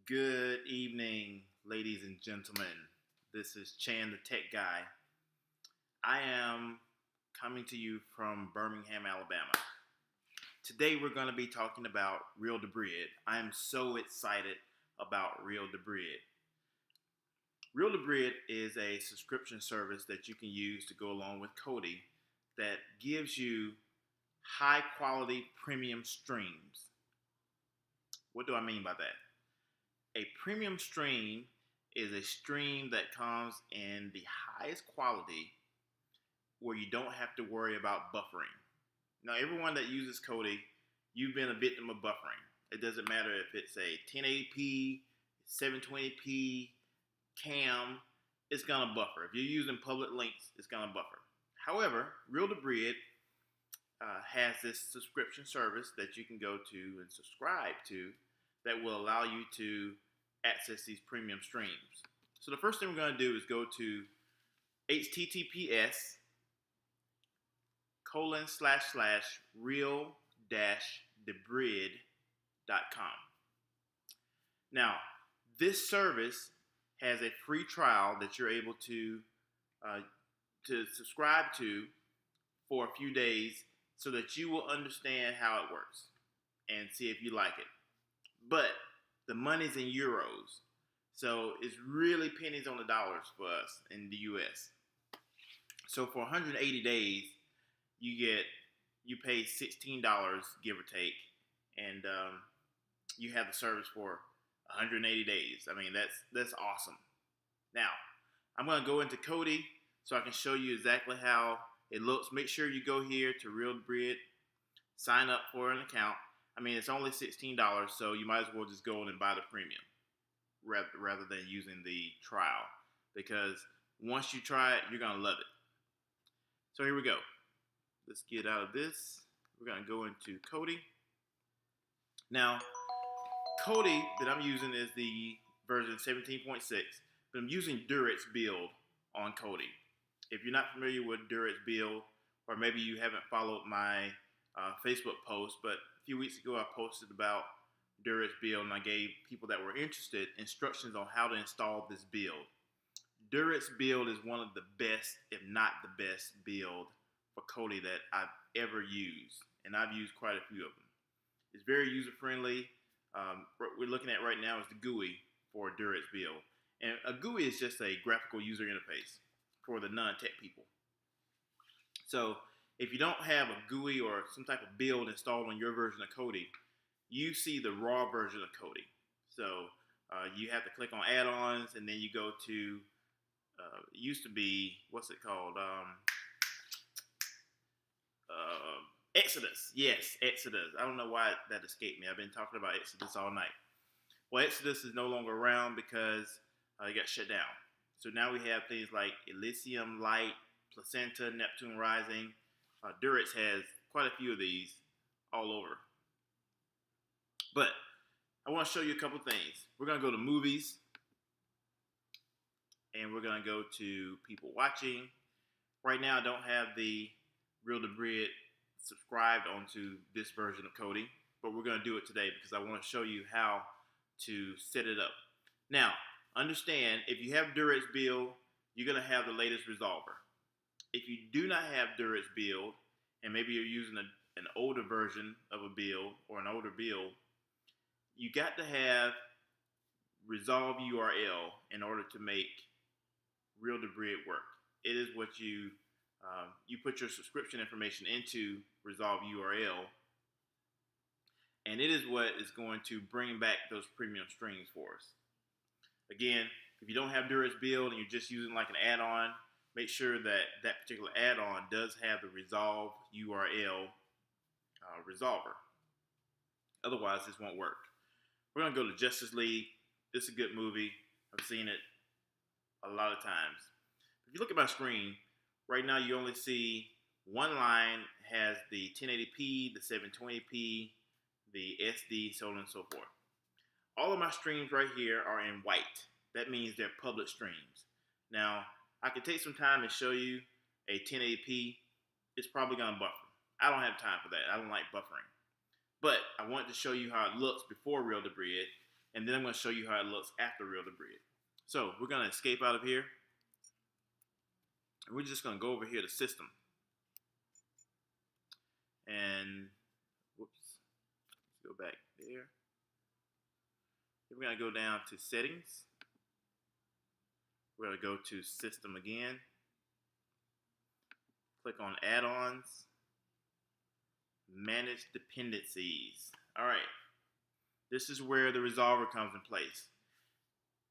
Good evening, ladies and gentlemen. This is Chan the Tech Guy. I am coming to you from Birmingham, Alabama. Today we're going to be talking about Real Debrid. I am so excited about Real Debrid. Real Debrid is a subscription service that you can use to go along with Kodi that gives you high quality premium streams. What do I mean by that? A premium stream is a stream that comes in the highest quality where you don't have to worry about buffering. Now, everyone that uses Kodi, you've been a victim of buffering. It doesn't matter if it's a 1080p, 720p, cam, it's going to buffer. If you're using public links, it's going to buffer. However, Real Debrid has this subscription service that you can go to and subscribe to that will allow you to access these premium streams. So the first thing we're going to do is go to https://real-debrid.com. Now, this service has a free trial that you're able to subscribe to for a few days so that you will understand how it works and see if you like it. But the money's in euros, so it's really pennies on the dollars for us in the US. So for 180 days, you pay $16, give or take, and you have the service for 180 days. I mean, that's awesome. Now, I'm going to go into Kodi so I can show you exactly how it looks. Make sure you go here to Real Debrid, sign up for an account. I mean, it's only $16, so you might as well just go in and buy the premium rather than using the trial, because once you try it, you're going to love it. So here we go. Let's get out of this. We're going to go into Kodi. Now, Kodi that I'm using is the version 17.6, but I'm using Duret's build on Kodi. If you're not familiar with Duret's build, or maybe you haven't followed my Facebook post, but a few weeks ago I posted about Duret's build and I gave people that were interested instructions on how to install this build. Duret's build is one of the best, if not the best build for Kodi that I've ever used, and I've used quite a few of them. It's very user friendly. What we're looking at right now is the GUI for Duret's build, and a GUI is just a graphical user interface for the non-tech people. So if you don't have a GUI or some type of build installed on your version of Kodi, you see the raw version of Kodi. So you have to click on add-ons, and then you go to, it used to be, what's it called? Exodus. Yes, Exodus. I don't know why that escaped me. I've been talking about Exodus all night. Well, Exodus is no longer around because it got shut down. So now we have things like Elysium Light, Placenta, Neptune Rising. Duret's has quite a few of these all over. But I want to show you a couple things. We're going to go to movies, and we're going to go to people watching. Right now, I don't have the Real Debrid subscribed onto this version of Kodi, but we're going to do it today because I want to show you how to set it up. Now, understand, if you have Duret's build, you're going to have the latest resolver. If you do not have Duret's build, and maybe you're using an older version of a build or an older build, you got to have resolve URL in order to make Real Debrid work. It is what you put your subscription information into resolve URL, and it is what is going to bring back those premium streams for us. Again, if you don't have Duret's build and you're just using like an add-on, make sure that that particular add-on does have the resolve URL resolver. Otherwise, this won't work. We're going to go to Justice League. This is a good movie. I've seen it a lot of times. If you look at my screen, right now you only see one line has the 1080p, the 720p, the SD, so on and so forth. All of my streams right here are in white. That means they're public streams. Now, I could take some time and show you a 1080p. It's probably going to buffer. I don't have time for that. I don't like buffering. But I wanted to show you how it looks before Real Debrid, and then I'm going to show you how it looks after Real Debrid. So we're going to escape out of here, and we're just going to go over here to System, and whoops, let's go back there. Then we're going to go down to Settings. We're going to go to System again. Click on Add-ons. Manage Dependencies. All right. This is where the resolver comes in place.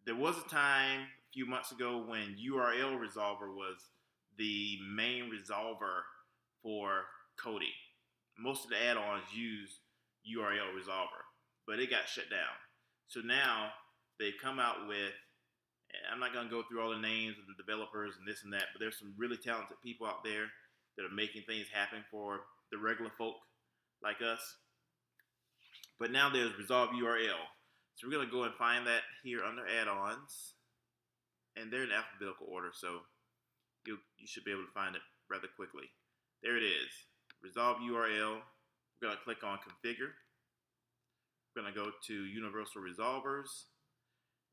There was a time a few months ago when URL resolver was the main resolver for Kodi. Most of the add-ons use URL resolver, but it got shut down. So now they've come out with, I'm not going to go through all the names of the developers and this and that, but there's some really talented people out there that are making things happen for the regular folk like us. But now there's Resolve URL. So we're going to go and find that here under add-ons. And they're in alphabetical order, so you should be able to find it rather quickly. There it is. Resolve URL. We're going to click on Configure. We're going to go to Universal Resolvers.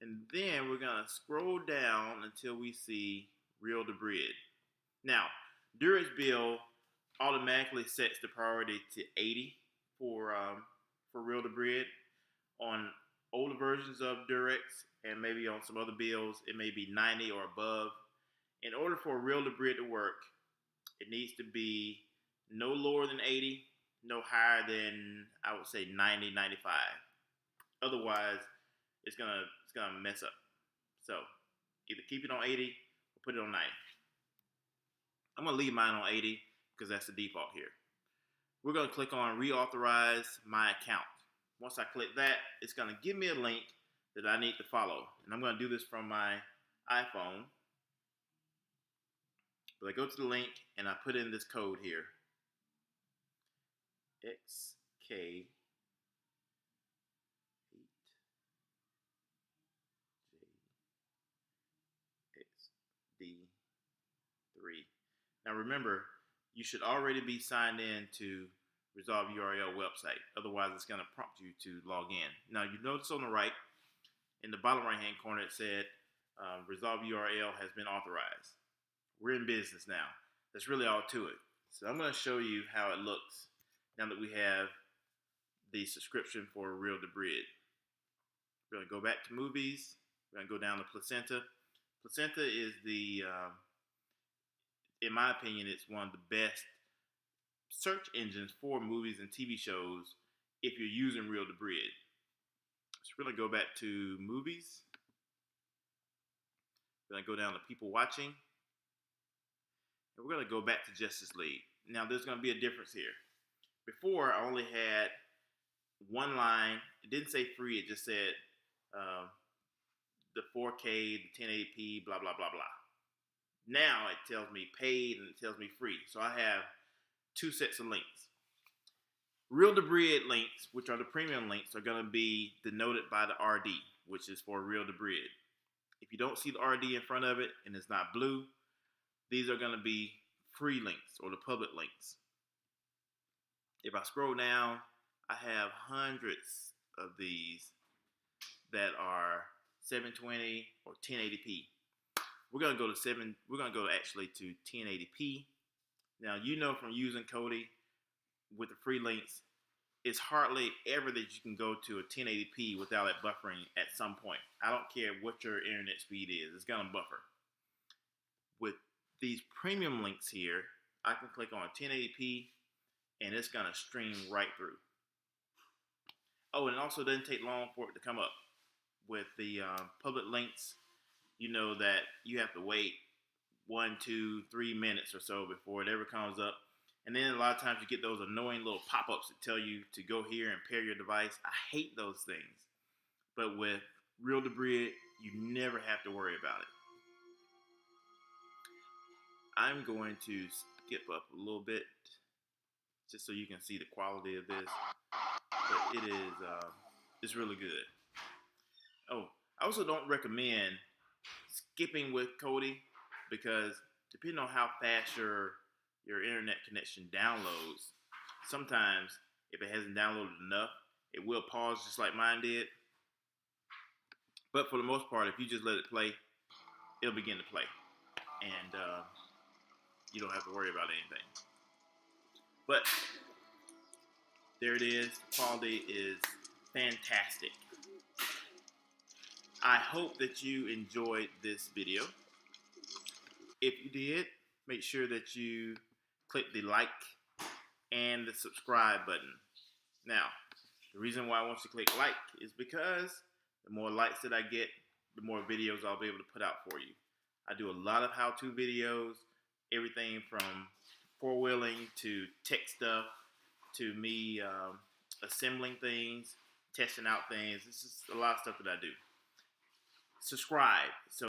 And then we're going to scroll down until we see Real Debrid. Now, Durex Build automatically sets the priority to 80 for Real Debrid. On older versions of Durex and maybe on some other builds, it may be 90 or above. In order for Real Debrid to work, it needs to be no lower than 80, no higher than, I would say, 90, 95. Otherwise, it's gonna mess up. So either keep it on 80 or put it on 90. I'm gonna leave mine on 80 because that's the default here. We're gonna click on Reauthorize My Account. Once I click that, it's gonna give me a link that I need to follow. And I'm gonna do this from my iPhone. But I go to the link and I put in this code here. XK8JD3. Now remember, you should already be signed in to Resolve URL website. Otherwise, it's going to prompt you to log in. Now, you notice on the right, in the bottom right-hand corner, it said Resolve URL has been authorized. We're in business now. That's really all to it. So I'm going to show you how it looks now that we have the subscription for Real Debrid. We're going to go back to movies. We're going to go down to Placenta. Placenta is the, in my opinion, it's one of the best search engines for movies and TV shows if you're using Real Debrid. So we're going to go back to movies. We're going to go down to people watching. And we're going to go back to Justice League. Now there's going to be a difference here. Before, I only had one line. It didn't say free. It just said the 4K, the 1080p, blah, blah, blah, blah. Now it tells me paid and it tells me free. So I have two sets of links. Real Debrid links, which are the premium links, are going to be denoted by the RD, which is for Real Debrid. If you don't see the RD in front of it and it's not blue, these are going to be free links or the public links. If I scroll down, I have hundreds of these that are 720 or 1080p. We're going to go to we're going to go actually to 1080p. Now, you know from using Kodi with the free links, it's hardly ever that you can go to a 1080p without it buffering at some point. I don't care what your internet speed is, it's going to buffer. With these premium links here, I can click on 1080p and it's going to stream right through. Oh, and it also doesn't take long for it to come up. With the public links, you know that you have to wait 1, 2, 3 minutes or so before it ever comes up. And then a lot of times you get those annoying little pop-ups that tell you to go here and pair your device. I hate those things. But with Real Debrid, you never have to worry about it. I'm going to skip up a little bit just so you can see the quality of this. But it is, it's really good. Oh, I also don't recommend skipping with Kodi because depending on how fast your internet connection downloads, sometimes if it hasn't downloaded enough, it will pause just like mine did. But for the most part, if you just let it play, it'll begin to play. And you don't have to worry about anything. But there it is. The quality is fantastic. I hope that you enjoyed this video. If you did, make sure that you click the like and the subscribe button. Now, the reason why I want you to click like is because the more likes that I get, the more videos I'll be able to put out for you. I do a lot of how-to videos, everything from four-wheeling to tech stuff to me assembling things, testing out things. It's just a lot of stuff that I do. Subscribe so